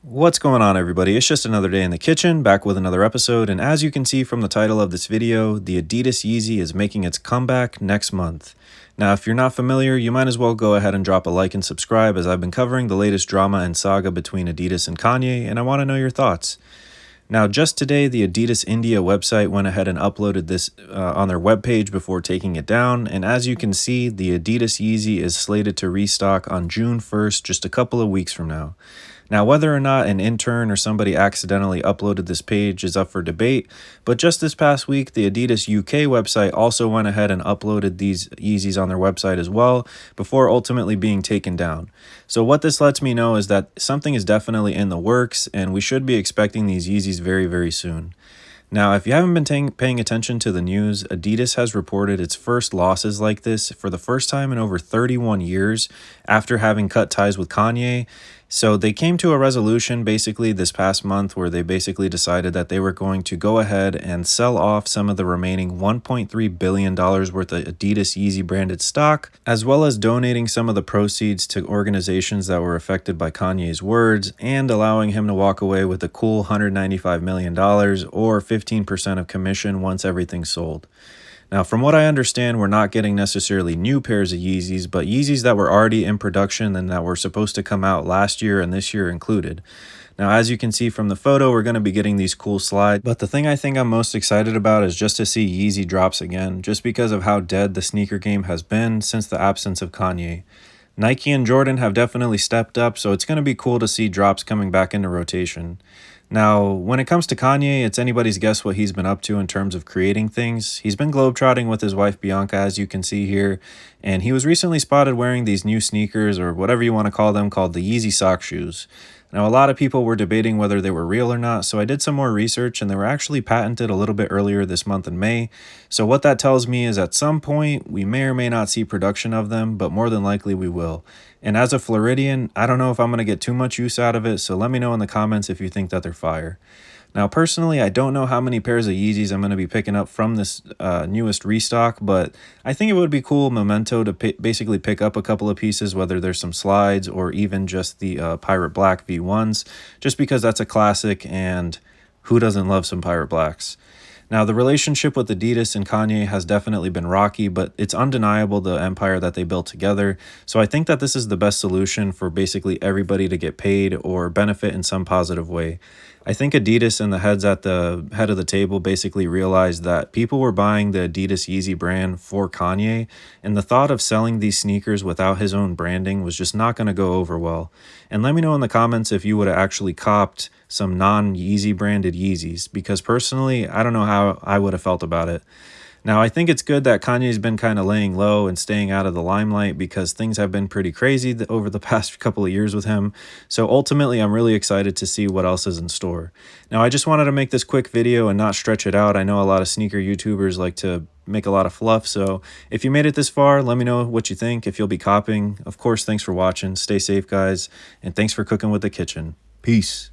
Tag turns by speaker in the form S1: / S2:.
S1: What's going on, everybody? It's just another day in the kitchen, back with another episode, and as you can see from the title of this video, the Adidas Yeezy is making its comeback next month. Now, if you're not familiar, you might as well go ahead and drop a like and subscribe, as I've been covering the latest drama and saga between Adidas and Kanye, and I want to know your thoughts. Now, just today, the Adidas India website went ahead and uploaded this on their webpage before taking it down, and as you can see, the Adidas Yeezy is slated to restock on June 1st, just a couple of weeks from now. Now, whether or not an intern or somebody accidentally uploaded this page is up for debate, but just this past week, the Adidas UK website also went ahead and uploaded these Yeezys on their website as well, before ultimately being taken down. So what this lets me know is that something is definitely in the works, and we should be expecting these Yeezys very, very soon. Now, if you haven't been paying attention to the news, Adidas has reported its first losses like this for the first time in over 31 years after having cut ties with Kanye. So they came to a resolution basically this past month where they basically decided that they were going to go ahead and sell off some of the remaining $1.3 billion worth of Adidas Yeezy branded stock, as well as donating some of the proceeds to organizations that were affected by Kanye's words, and allowing him to walk away with a cool $195 million or 15% of commission once everything's sold. Now, from what I understand, we're not getting necessarily new pairs of Yeezys, but Yeezys that were already in production and that were supposed to come out last year and this year included. Now, as you can see from the photo, we're going to be getting these cool slides, but the thing I think I'm most excited about is just to see Yeezy drops again, just because of how dead the sneaker game has been since the absence of Kanye. Nike and Jordan have definitely stepped up, so it's going to be cool to see drops coming back into rotation. Now, when it comes to Kanye, it's anybody's guess what he's been up to in terms of creating things. He's been globetrotting with his wife Bianca, as you can see here, and he was recently spotted wearing these new sneakers, or whatever you want to call them, called the Yeezy Sock shoes. Now, a lot of people were debating whether they were real or not, so I did some more research, and they were actually patented a little bit earlier this month in May. So what that tells me is at some point, we may or may not see production of them, but more than likely we will. And as a Floridian, I don't know if I'm going to get too much use out of it, so let me know in the comments if you think that they're fire. Now, personally, I don't know how many pairs of Yeezys I'm going to be picking up from this newest restock, but I think it would be cool memento to basically pick up a couple of pieces, whether there's some slides or even just the Pirate Black V1s, just because that's a classic, and who doesn't love some Pirate Blacks? Now, the relationship with Adidas and Kanye has definitely been rocky, but it's undeniable the empire that they built together. So I think that this is the best solution for basically everybody to get paid or benefit in some positive way. I think Adidas and the heads at the head of the table basically realized that people were buying the Adidas Yeezy brand for Kanye, and the thought of selling these sneakers without his own branding was just not going to go over well. And let me know in the comments if you would have actually copped some non-Yeezy branded Yeezys, because personally, I don't know how I would have felt about it. Now, I think it's good that Kanye's been kind of laying low and staying out of the limelight, because things have been pretty crazy over the past couple of years with him. So ultimately, I'm really excited to see what else is in store. Now, I just wanted to make this quick video and not stretch it out. I know a lot of sneaker YouTubers like to make a lot of fluff, so if you made it this far, let me know what you think, if you'll be copying. Of course, thanks for watching. Stay safe, guys, and thanks for cooking with the kitchen. Peace.